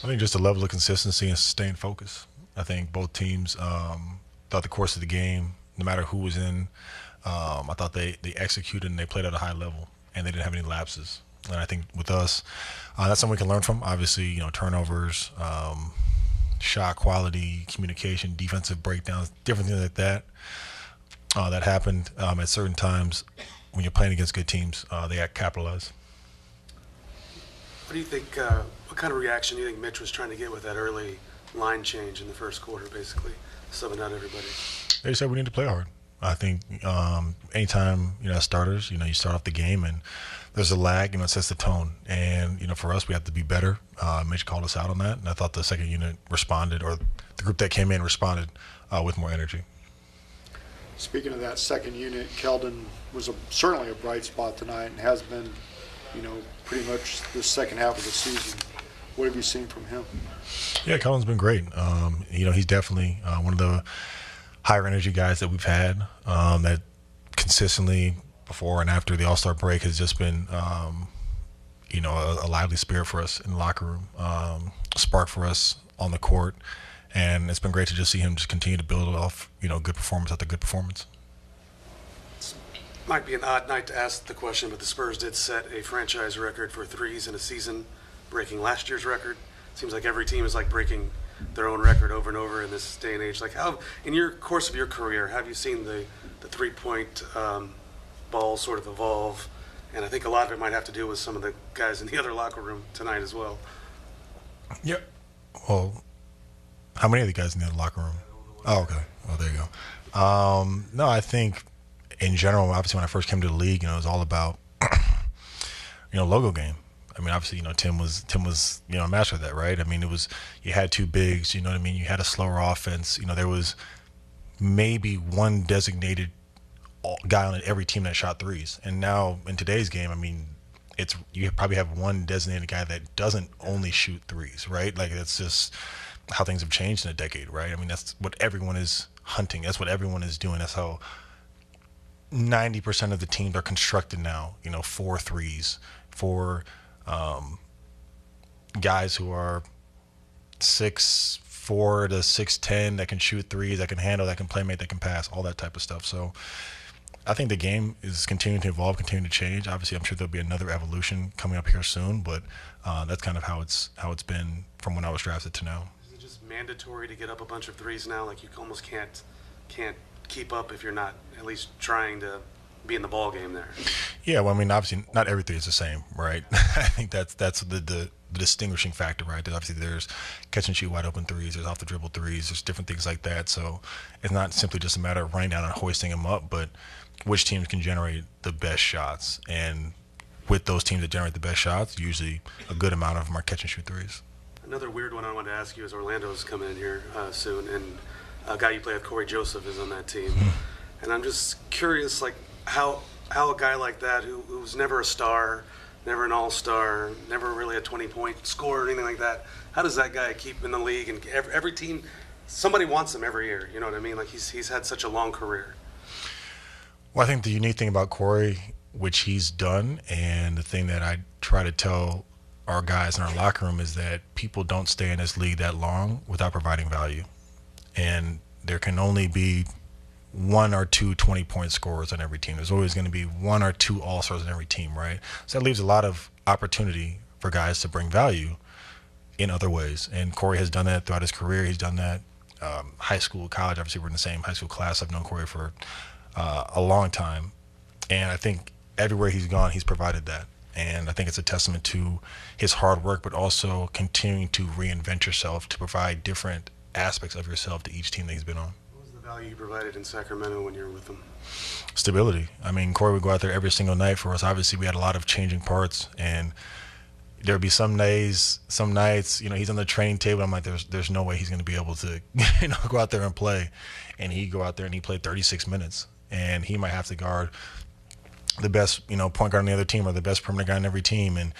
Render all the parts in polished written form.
I think just a level of consistency and sustained focus. I think both teams, throughout the course of the game, no matter who was in, I thought they executed and they played at a high level and they didn't have any lapses. And I think with us, that's something we can learn from. Obviously, turnovers, shot quality, communication, defensive breakdowns, different things like that that happened at certain times when you're playing against good teams. They capitalize. What do you think? What kind of reaction do you think Mitch was trying to get with that early line change in the first quarter, basically subbing out everybody? They said we need to play hard. I think anytime as starters, you start off the game and there's a lag, it sets the tone. And for us, we have to be better. Mitch called us out on that, and I thought the second unit responded, or the group that came in responded with more energy. Speaking of that second unit, Keldon was certainly a bright spot tonight and has been, pretty much the second half of the season. What have you seen from him? Yeah, Keldon's been great. He's definitely one of the higher energy guys that we've had that consistently before and after the All-Star break has just been, a lively spirit for us in the locker room, a spark for us on the court. And it's been great to just see him just continue to build off, good performance after good performance. Might be an odd night to ask the question, but the Spurs did set a franchise record for threes in a season, breaking last year's record. Seems like every team is like breaking their own record over and over in this day and age. Like, how, in your course of your career, have you seen the three-point ball sort of evolve? And I think a lot of it might have to do with some of the guys in the other locker room tonight as well. Yep. Well, how many of the guys in the other locker room? Oh, okay. Well, there you go. No, I think in general, obviously when I first came to the league, it was all about, logo game. I mean, obviously, Tim was a master of that, right? I mean, it was, you had two bigs, you know what I mean? You had a slower offense. There was maybe one designated guy on every team that shot threes. And now in today's game, I mean, you probably have one designated guy that doesn't only shoot threes, right? Like, that's just how things have changed in a decade, right? I mean, that's what everyone is hunting. That's what everyone is doing. That's how 90% of the teams are constructed now, 4 threes, for guys who are 6'4" to 6'10" that can shoot threes, that can handle, that can play make, that can pass, all that type of stuff. So I think the game is continuing to evolve, continuing to change. Obviously, I'm sure there'll be another evolution coming up here soon, but that's kind of how it's been from when I was drafted to now. Is it just mandatory to get up a bunch of threes now? Like, you almost can't keep up if you're not at least trying to be in the ball game there. Yeah, well, I mean, obviously, not every three is the same, right? I think that's the distinguishing factor, right? Obviously, there's catch and shoot wide open threes, there's off the dribble threes, there's different things like that. So it's not simply just a matter of running down and hoisting them up, but which teams can generate the best shots. And with those teams that generate the best shots, usually a good amount of them are catch and shoot threes. Another weird one I wanted to ask you is Orlando's coming in here soon, and a guy you play with, Corey Joseph, is on that team. And I'm just curious, like, how a guy like that who's never a star, never an all-star, never really a 20-point scorer or anything like that, how does that guy keep in the league? And every team, somebody wants him every year, you know what I mean? Like, he's had such a long career. Well, I think the unique thing about Corey, which he's done, and the thing that I try to tell our guys in our locker room, is that people don't stay in this league that long without providing value. And there can only be one or two 20-point scorers on every team. There's always going to be one or two all-stars on every team, right? So that leaves a lot of opportunity for guys to bring value in other ways. And Corey has done that throughout his career. He's done that high school, college. Obviously, we're in the same high school class. I've known Corey for a long time. And I think everywhere he's gone, he's provided that. And I think it's a testament to his hard work, but also continuing to reinvent yourself to provide different aspects of yourself to each team that he's been on. What was the value you provided in Sacramento when you were with him? Stability. I mean, Corey would go out there every single night for us. Obviously, we had a lot of changing parts, and there would be some nights, he's on the training table. I'm like, there's no way he's going to be able to, go out there and play. And he'd go out there and he played 36 minutes, and he might have to guard the best, point guard on the other team or the best perimeter guy on every team, and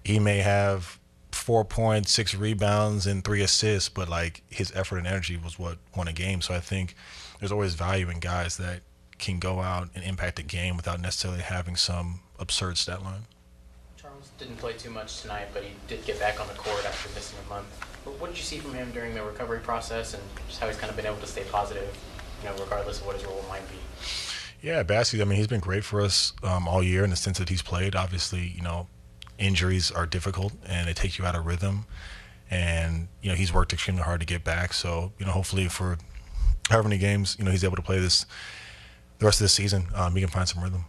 he may have 4 points, 6 rebounds, and 3 assists, but like his effort and energy was what won a game. So I think there's always value in guys that can go out and impact the game without necessarily having some absurd stat line. Charles, didn't play too much tonight, but he did get back on the court after missing a month. What did you see from him during the recovery process, and just how he's kind of been able to stay positive, regardless of what his role might be? Yeah, Bassey, I mean, he's been great for us all year in the sense that he's played. Obviously, injuries are difficult and they take you out of rhythm. And, he's worked extremely hard to get back. So, hopefully for however many games, he's able to play the rest of the season, he can find some rhythm.